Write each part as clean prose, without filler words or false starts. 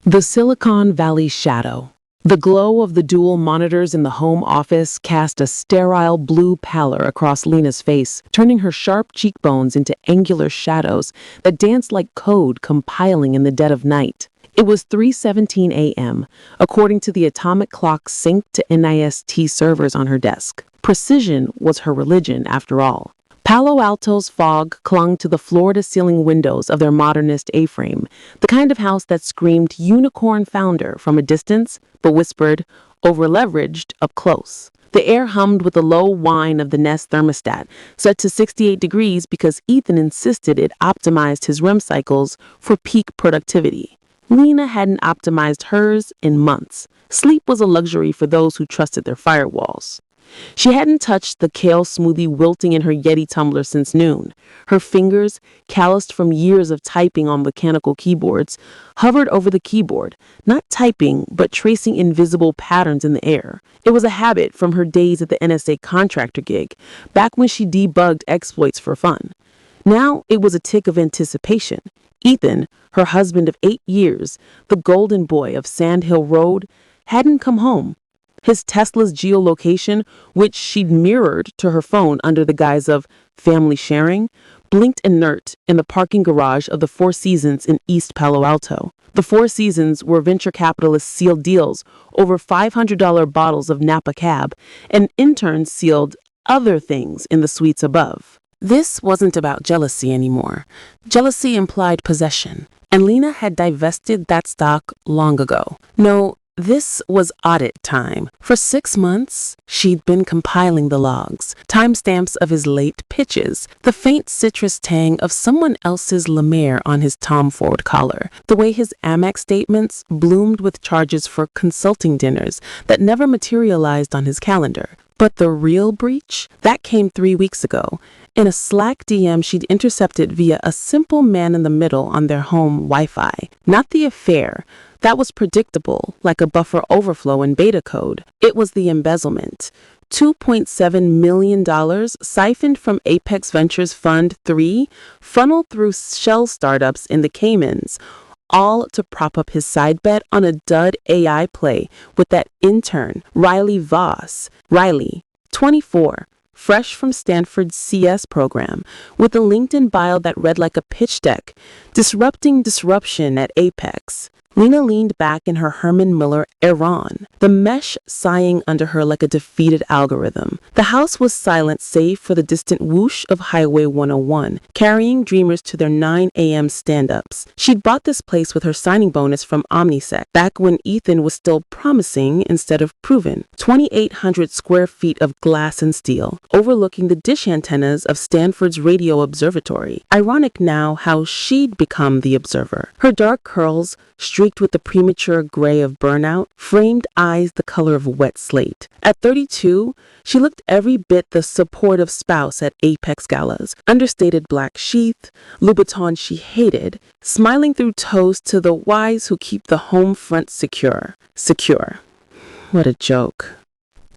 The Silicon Valley shadow. The glow of the dual monitors in the home office cast a sterile blue pallor across Lena's face, turning her sharp cheekbones into angular shadows that danced like code compiling in the dead of night. It was 3:17 a.m., according to the atomic clock synced to NIST servers on her desk. Precision was her religion, after all. Palo Alto's fog clung to the floor-to-ceiling windows of their modernist A-frame, the kind of house that screamed unicorn founder from a distance, but whispered, over-leveraged, up close. The air hummed with the low whine of the Nest thermostat, set to 68 degrees because Ethan insisted it optimized his REM cycles for peak productivity. Lena hadn't optimized hers in months. Sleep was a luxury for those who trusted their firewalls. She hadn't touched the kale smoothie wilting in her Yeti tumbler since noon. Her fingers, calloused from years of typing on mechanical keyboards, hovered over the keyboard, not typing, but tracing invisible patterns in the air. It was a habit from her days at the NSA contractor gig, back when she debugged exploits for fun. Now it was a tick of anticipation. Ethan, her husband of 8 years, the golden boy of Sand Hill Road, hadn't come home. His Tesla's geolocation, which she'd mirrored to her phone under the guise of family sharing, blinked inert in the parking garage of the Four Seasons in East Palo Alto. The Four Seasons were venture capitalists sealed deals over $500 bottles of Napa Cab, and interns sealed other things in the suites above. This wasn't about jealousy anymore. Jealousy implied possession, and Lena had divested that stock long ago. No, this was audit time. For 6 months, she'd been compiling the logs, timestamps of his late pitches, the faint citrus tang of someone else's La Mer on his Tom Ford collar, the way his Amex statements bloomed with charges for consulting dinners that never materialized on his calendar. But the real breach? That came 3 weeks ago. In a Slack DM she'd intercepted via a simple man-in-the-middle on their home Wi-Fi. Not the affair. That was predictable, like a buffer overflow in beta code. It was the embezzlement. $2.7 million siphoned from Apex Ventures Fund 3, funneled through shell startups in the Caymans, all to prop up his side bet on a dud AI play with that intern, Riley Voss. Riley, 24, fresh from Stanford's CS program, with a LinkedIn bio that read like a pitch deck, disrupting disruption at Apex. Lena leaned back in her Herman Miller Iran, the mesh sighing under her like a defeated algorithm. The house was silent save for the distant whoosh of Highway 101, carrying dreamers to their 9 a.m. stand-ups. She'd bought this place with her signing bonus from OmniSec, back when Ethan was still promising instead of proven. 2,800 square feet of glass and steel, overlooking the dish antennas of Stanford's radio observatory. Ironic now how she'd become the observer. Her dark curls, streaked with the premature gray of burnout, framed eyes the color of a wet slate. At 32, she looked every bit the supportive spouse at Apex galas, understated black sheath, Louboutin she hated, smiling through toast to the wise who keep the home front secure. Secure. What a joke.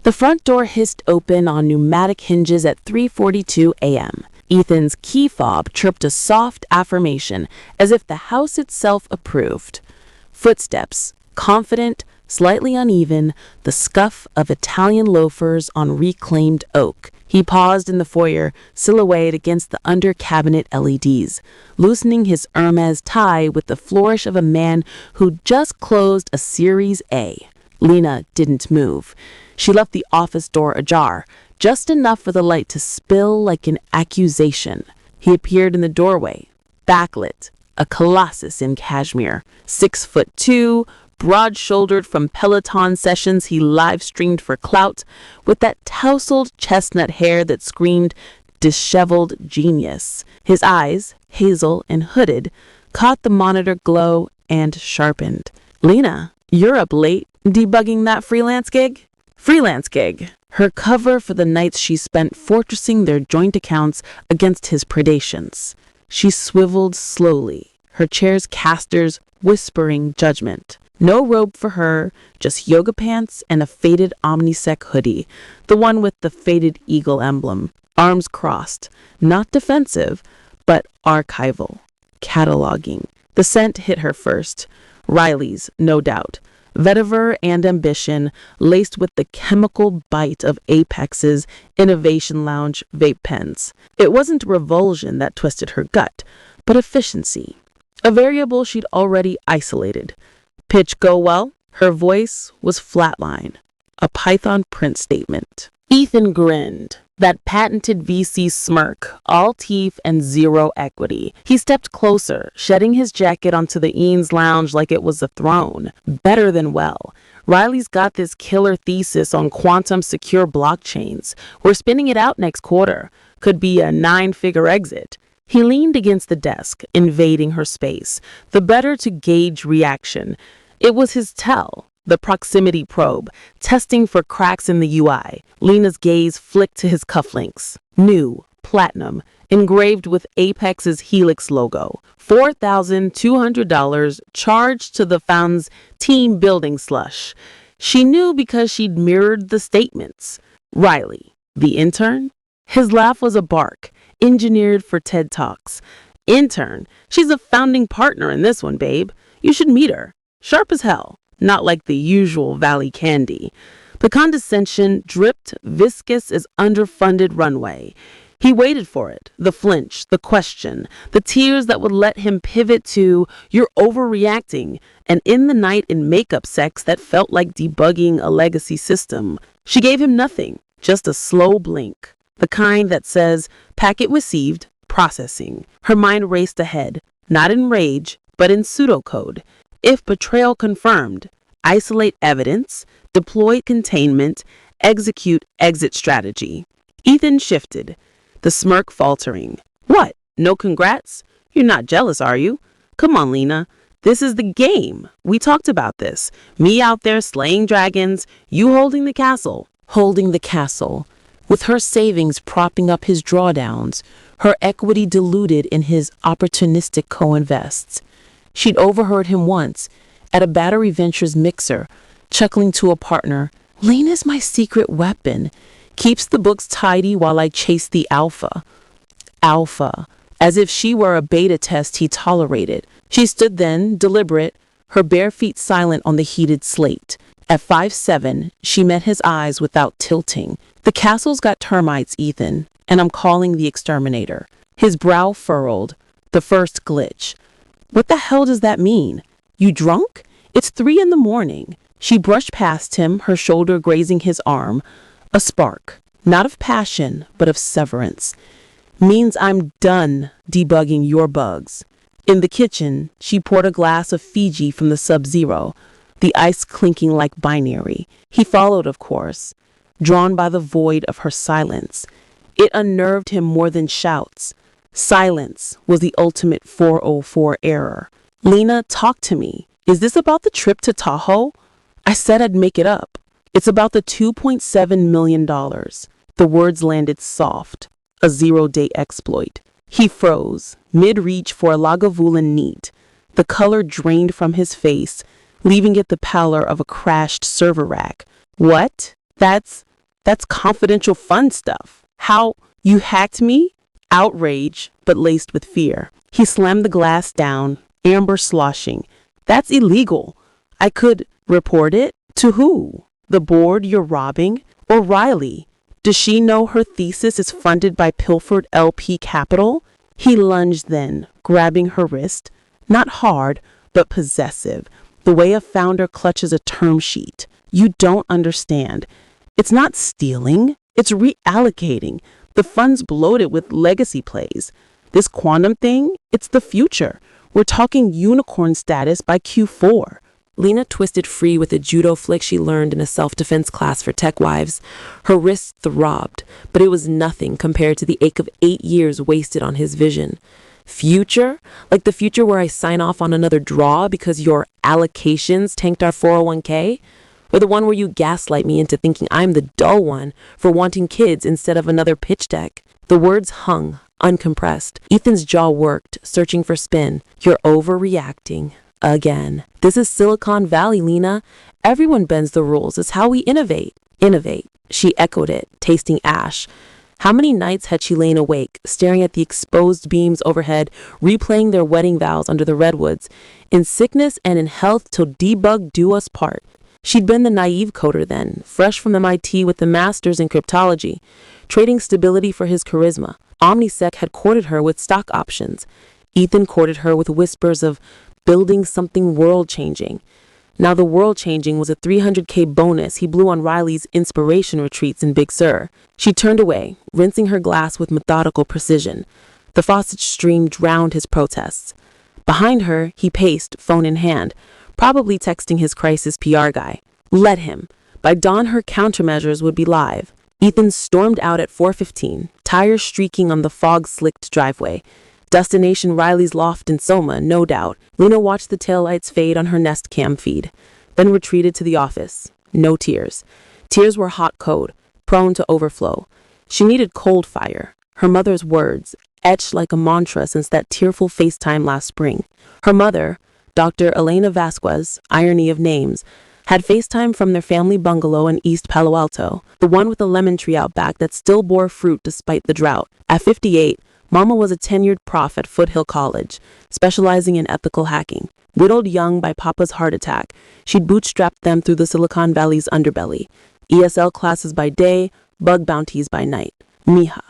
The front door hissed open on pneumatic hinges at 3:42 a.m. Ethan's key fob chirped a soft affirmation, as if the house itself approved. Footsteps, confident, slightly uneven, the scuff of Italian loafers on reclaimed oak. He paused in the foyer, silhouetted against the under-cabinet LEDs, loosening his Hermes tie with the flourish of a man who'd just closed a Series A. Lena didn't move. She left the office door ajar, just enough for the light to spill like an accusation. He appeared in the doorway, backlit, a colossus in cashmere, 6'2", broad-shouldered from Peloton sessions he live-streamed for clout, with that tousled chestnut hair that screamed disheveled genius. His eyes, hazel and hooded, caught the monitor glow and sharpened. "Lena, you're up late, debugging that freelance gig?" Freelance gig. Her cover for the nights she spent fortressing their joint accounts against his predations. She swiveled slowly, her chair's casters whispering judgment. No robe for her, just yoga pants and a faded OmniSec hoodie, the one with the faded eagle emblem, arms crossed, not defensive, but archival, cataloging. The scent hit her first, Riley's, no doubt. Vetiver and ambition, laced with the chemical bite of Apex's Innovation Lounge vape pens. It wasn't revulsion that twisted her gut, but efficiency, a variable she'd already isolated. Pitch go well? Her voice was flatline, a Python print statement. Ethan grinned, that patented VC smirk, all teeth and zero equity. He stepped closer, shedding his jacket onto the Eanes lounge like it was a throne. Better than well. Riley's got this killer thesis on quantum secure blockchains. We're spinning it out next quarter. Could be a 9-figure exit. He leaned against the desk, invading her space, the better to gauge reaction. It was his tell. The proximity probe, testing for cracks in the UI. Lena's gaze flicked to his cufflinks. New, platinum, engraved with Apex's Helix logo. $4,200 charged to the fund's team building slush. She knew because she'd mirrored the statements. Riley, the intern? His laugh was a bark, engineered for TED Talks. Intern? She's a founding partner in this one, babe. You should meet her. Sharp as hell. Not like the usual Valley candy. The condescension dripped viscous as underfunded runway. He waited for it, the flinch, the question, the tears that would let him pivot to, "You're overreacting," and in the night in makeup sex that felt like debugging a legacy system. She gave him nothing, just a slow blink, the kind that says, "Packet received, processing." Her mind raced ahead, not in rage, but in pseudocode. If betrayal confirmed, isolate evidence, deploy containment, execute exit strategy. Ethan shifted, the smirk faltering. What? No congrats? You're not jealous, are you? Come on, Lena. This is the game. We talked about this. Me out there slaying dragons, you holding the castle. Holding the castle. With her savings propping up his drawdowns, her equity diluted in his opportunistic co-invests. She'd overheard him once, at a Battery Ventures mixer, chuckling to a partner, "Lena's my secret weapon. Keeps the books tidy while I chase the alpha." Alpha, as if she were a beta test he tolerated. She stood then, deliberate, her bare feet silent on the heated slate. At 5'7", she met his eyes without tilting. "The castle's got termites, Ethan, and I'm calling the exterminator." His brow furrowed, the first glitch. "What the hell does that mean? You drunk? It's 3 a.m. She brushed past him, her shoulder grazing his arm. A spark, not of passion, but of severance. "Means I'm done debugging your bugs." In the kitchen, she poured a glass of Fiji from the Sub-Zero, the ice clinking like binary. He followed, of course, drawn by the void of her silence. It unnerved him more than shouts. Silence was the ultimate 404 error. "Lena, talk to me. Is this about the trip to Tahoe?" "I said I'd make it up. It's about the $2.7 million. The words landed soft, a zero-day exploit. He froze, mid-reach for a Lagavulin neat. The color drained from his face, leaving it the pallor of a crashed server rack. "What? That's confidential fund stuff. How? You hacked me?" Outrage, but laced with fear. He slammed the glass down, amber sloshing. "That's illegal. I could report it. To who? The board you're robbing? Or Riley? Does she know her thesis is funded by pilfered LP capital?" He lunged then, grabbing her wrist. Not hard, but possessive, the way a founder clutches a term sheet. "You don't understand. It's not stealing. It's reallocating. The fund's bloated with legacy plays. This quantum thing, it's the future. We're talking unicorn status by Q4. Lena twisted free with a judo flick she learned in a self-defense class for tech wives. Her wrists throbbed, but it was nothing compared to the ache of 8 years wasted on his vision. Future? Like the future where I sign off on another draw because your allocations tanked our 401k? Or the one where you gaslight me into thinking I'm the dull one for wanting kids instead of another pitch deck? The words hung, uncompressed. Ethan's jaw worked, searching for spin. "You're overreacting. Again. This is Silicon Valley, Lena. Everyone bends the rules. It's how we innovate." "Innovate." She echoed it, tasting ash. How many nights had she lain awake, staring at the exposed beams overhead, replaying their wedding vows under the redwoods, in sickness and in health till debug do us part? She'd been the naive coder then, fresh from MIT with a master's in cryptology, trading stability for his charisma. OmniSec had courted her with stock options. Ethan courted her with whispers of building something world-changing. Now the world-changing was a $300K bonus he blew on Riley's inspiration retreats in Big Sur. She turned away, rinsing her glass with methodical precision. The faucet stream drowned his protests. Behind her, he paced, phone in hand, probably texting his crisis PR guy. Let him. By dawn, her countermeasures would be live. Ethan stormed out at 4:15, tires streaking on the fog-slicked driveway. Destination Riley's loft in Soma, no doubt. Lena watched the taillights fade on her Nest Cam feed, then retreated to the office. No tears. Tears were hot code, prone to overflow. She needed cold fire. Her mother's words, etched like a mantra since that tearful FaceTime last spring. Her mother, Dr. Lena Vasquez, irony of names, had FaceTime from their family bungalow in East Palo Alto, the one with a lemon tree out back that still bore fruit despite the drought. At 58, Mama was a tenured prof at Foothill College, specializing in ethical hacking. Whittled young by Papa's heart attack, she'd bootstrapped them through the Silicon Valley's underbelly. ESL classes by day, bug bounties by night. Mija,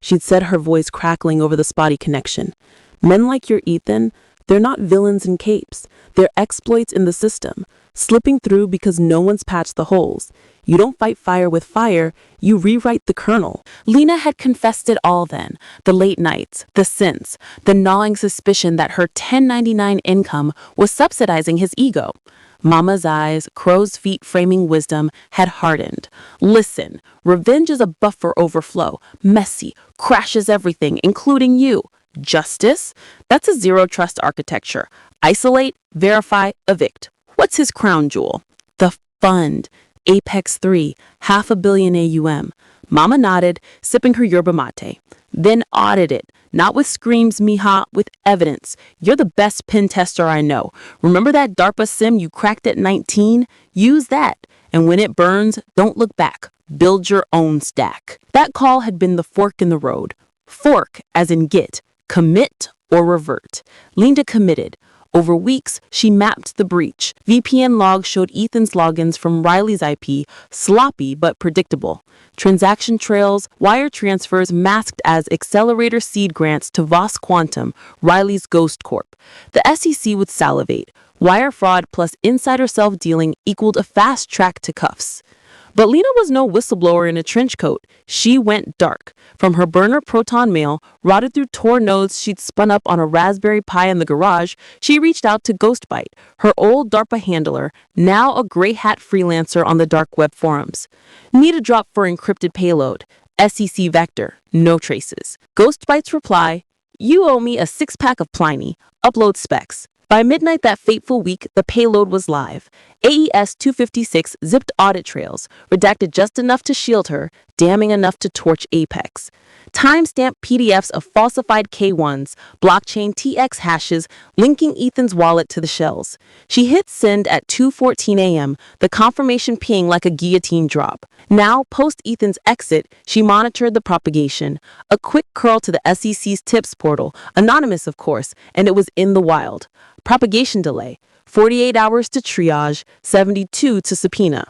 she'd said, her voice crackling over the spotty connection. Men like your Ethan, they're not villains in capes. They're exploits in the system, slipping through because no one's patched the holes. You don't fight fire with fire, you rewrite the kernel. Lena had confessed it all then. The late nights, the sins, the gnawing suspicion that her 1099 income was subsidizing his ego. Mama's eyes, crow's feet framing wisdom, had hardened. Listen, revenge is a buffer overflow, messy, crashes everything, including you. Justice? That's a zero trust architecture. Isolate, verify, evict. What's his crown jewel? The fund. Apex 3, $500 million AUM. Mama nodded, sipping her yerba mate. Then audit it. Not with screams, mija, with evidence. You're the best pen tester I know. Remember that DARPA sim you cracked at 19? Use that. And when it burns, don't look back. Build your own stack. That call had been the fork in the road. Fork, as in get. Commit or revert. Linda committed. Over weeks, she mapped the breach. VPN logs showed Ethan's logins from Riley's IP, sloppy but predictable. Transaction trails, wire transfers masked as accelerator seed grants to Voss Quantum, Riley's Ghost Corp. The SEC would salivate. Wire fraud plus insider self-dealing equaled a fast track to cuffs. But Lena was no whistleblower in a trench coat. She went dark. From her burner Proton mail, rotted through Tor nodes she'd spun up on a Raspberry Pi in the garage, she reached out to Ghostbite, her old DARPA handler, now a gray hat freelancer on the dark web forums. Need a drop for encrypted payload. SEC vector. No traces. Ghostbite's reply, you owe me a 6-pack of Pliny. Upload specs. By midnight that fateful week, the payload was live. AES 256 zipped audit trails, redacted just enough to shield her, damning enough to torch Apex. Timestamped PDFs of falsified K1s, blockchain TX hashes, linking Ethan's wallet to the shells. She hit send at 2:14 a.m., the confirmation ping like a guillotine drop. Now, post Ethan's exit, she monitored the propagation. A quick curl to the SEC's tips portal, anonymous of course, and it was in the wild. Propagation delay, 48 hours to triage, 72 to subpoena.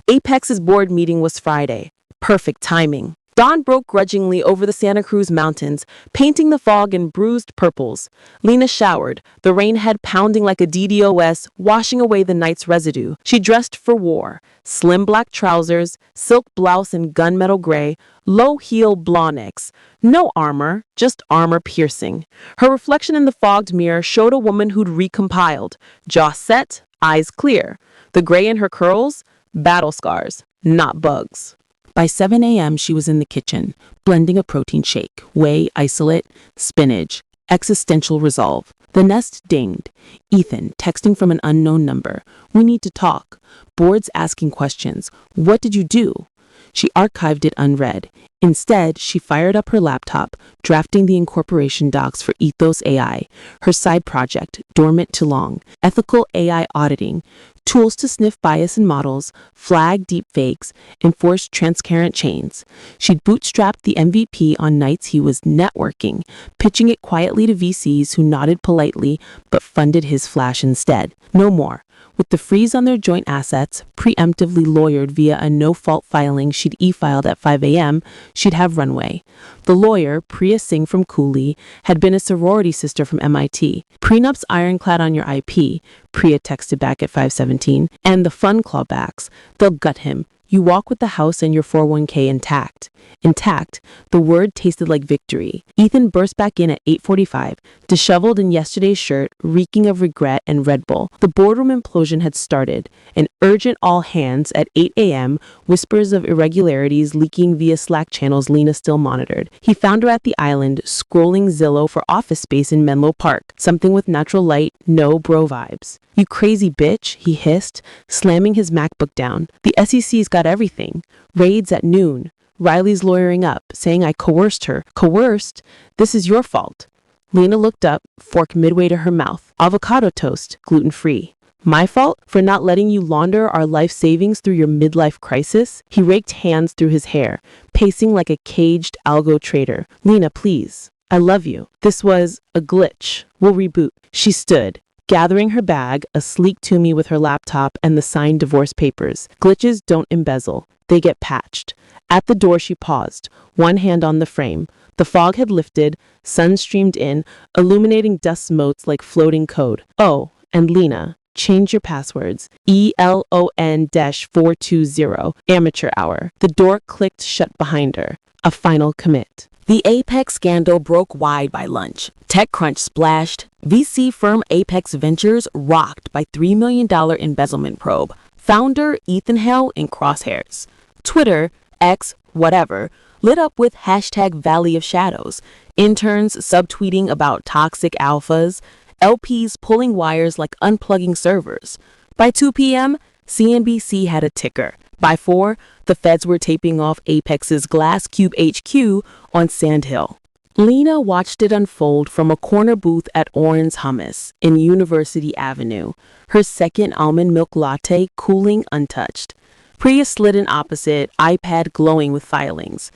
Apex's board meeting was Friday. Perfect timing. Dawn broke grudgingly over the Santa Cruz mountains, painting the fog in bruised purples. Lena showered, the rainhead pounding like a DDoS, washing away the night's residue. She dressed for war. Slim black trousers, silk blouse in gunmetal gray, low-heel blondex. No armor, just armor piercing. Her reflection in the fogged mirror showed a woman who'd recompiled. Jaw set, eyes clear. The gray in her curls? Battle scars, not bugs. By 7 a.m., she was in the kitchen, blending a protein shake, whey, isolate, spinach, existential resolve. The Nest dinged. Ethan, texting from an unknown number. We need to talk. Boards asking questions. What did you do? She archived it unread. Instead, she fired up her laptop, drafting the incorporation docs for Ethos AI, her side project, dormant too long, ethical AI auditing, tools to sniff bias in models, flag deepfakes, enforce transparent chains. She'd bootstrapped the MVP on nights he was networking, pitching it quietly to VCs who nodded politely but funded his flash instead. No more. With the freeze on their joint assets, preemptively lawyered via a no-fault filing she'd e-filed at 5 a.m., she'd have runway. The lawyer, Priya Singh from Cooley, had been a sorority sister from MIT. Prenup's ironclad on your IP, Priya texted back at 5:17, and the fun clawbacks, they'll gut him. You walk with the house and your 401k intact. Intact, the word tasted like victory. Ethan burst back in at 8:45, disheveled in yesterday's shirt, reeking of regret and Red Bull. The boardroom implosion had started. An urgent all hands at 8 a.m., whispers of irregularities leaking via Slack channels Lena still monitored. He found her at the island, scrolling Zillow for office space in Menlo Park. Something with natural light, no bro vibes. You crazy bitch, he hissed, slamming his MacBook down. The SEC's got everything. Raids at noon. Riley's lawyering up, saying I coerced her. Coerced? This is your fault. Lena looked up, fork midway to her mouth. Avocado toast, gluten-free. My fault for not letting you launder our life savings through your midlife crisis? He raked hands through his hair, pacing like a caged algo trader. Lena, please. I love you. This was a glitch. We'll reboot. She stood, gathering her bag, a sleek Toomey with her laptop and the signed divorce papers. Glitches don't embezzle. They get patched. At the door, she paused, one hand on the frame. The fog had lifted, sun streamed in, illuminating dust motes like floating code. Oh, and Lena, change your passwords. ELON-420, amateur hour. The door clicked shut behind her. A final commit. The Apex scandal broke wide by lunch. TechCrunch splashed. VC firm Apex Ventures rocked by $3 million embezzlement probe. Founder Ethan Hale in crosshairs. Twitter, X, whatever, lit up with hashtag Valley of Shadows. Interns subtweeting about toxic alphas. LPs pulling wires like unplugging servers. By 2 p.m., CNBC had a ticker. By 4, the feds were taping off Apex's Glass Cube HQ on Sand Hill. Lena watched it unfold from a corner booth at Oren's Hummus in University Avenue, her second almond milk latte cooling untouched. Priya slid in opposite, iPad glowing with filings.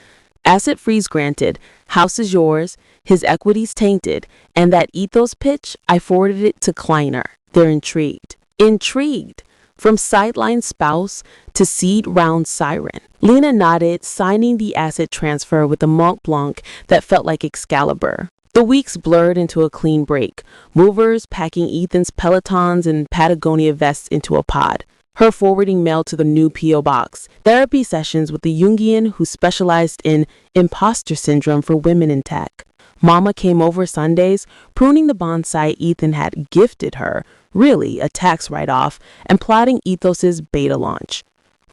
Asset freeze granted, house is yours, his equities tainted, and that ethos pitch, I forwarded it to Kleiner. They're intrigued. Intrigued! From sideline spouse to seed round siren. Lena nodded, signing the asset transfer with a Mont Blanc that felt like Excalibur. The weeks blurred into a clean break, movers packing Ethan's Pelotons and Patagonia vests into a pod. Her forwarding mail to the new P.O. box. Therapy sessions with the Jungian who specialized in imposter syndrome for women in tech. Mama came over Sundays, pruning the bonsai Ethan had gifted her, really a tax write-off, and plotting Ethos's beta launch.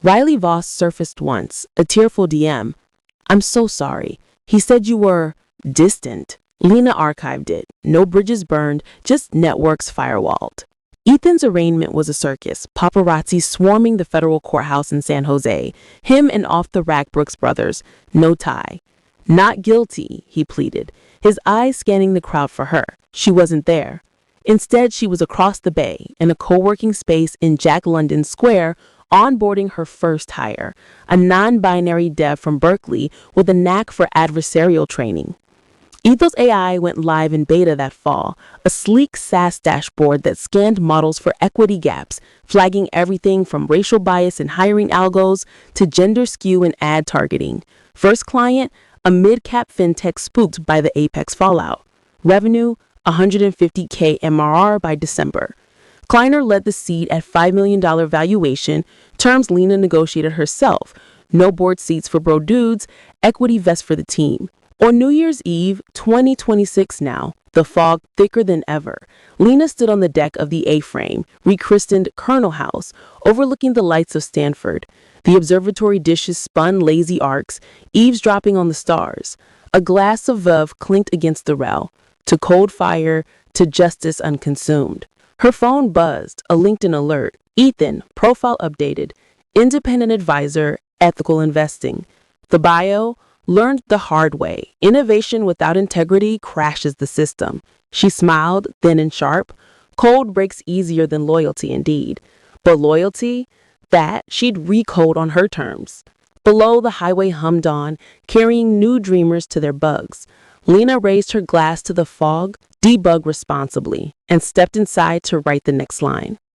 Riley Voss surfaced once, a tearful DM. I'm so sorry. He said you were distant. Lena archived it. No bridges burned, just networks firewalled. Ethan's arraignment was a circus, paparazzi swarming the federal courthouse in San Jose, him and off-the-rack Brooks brothers, no tie. Not guilty, he pleaded, his eyes scanning the crowd for her. She wasn't there. Instead, she was across the bay, in a co-working space in Jack London Square, onboarding her first hire, a non-binary dev from Berkeley with a knack for adversarial training. Ethos AI went live in beta that fall, a sleek SaaS dashboard that scanned models for equity gaps, flagging everything from racial bias in hiring algos to gender skew in ad targeting. First client, a mid-cap fintech spooked by the Apex fallout. Revenue, $150K MRR by December. Kleiner led the seed at $5 million valuation, terms Lena negotiated herself. No board seats for bro dudes, equity vest for the team. On New Year's Eve, 2026 now, the fog thicker than ever, Lena stood on the deck of the A-frame, rechristened Colonel House, overlooking the lights of Stanford. The observatory dishes spun lazy arcs, eavesdropping on the stars. A glass of Veuve clinked against the rail. To cold fire, to justice unconsumed. Her phone buzzed, a LinkedIn alert. Ethan, profile updated. Independent advisor, ethical investing. The bio, learned the hard way. Innovation without integrity crashes the system. She smiled, thin and sharp. Code breaks easier than loyalty indeed. But loyalty, that she'd recode on her terms. Below, the highway hummed on, carrying new dreamers to their bugs. Lena raised her glass to the fog, debug responsibly, and stepped inside to write the next line.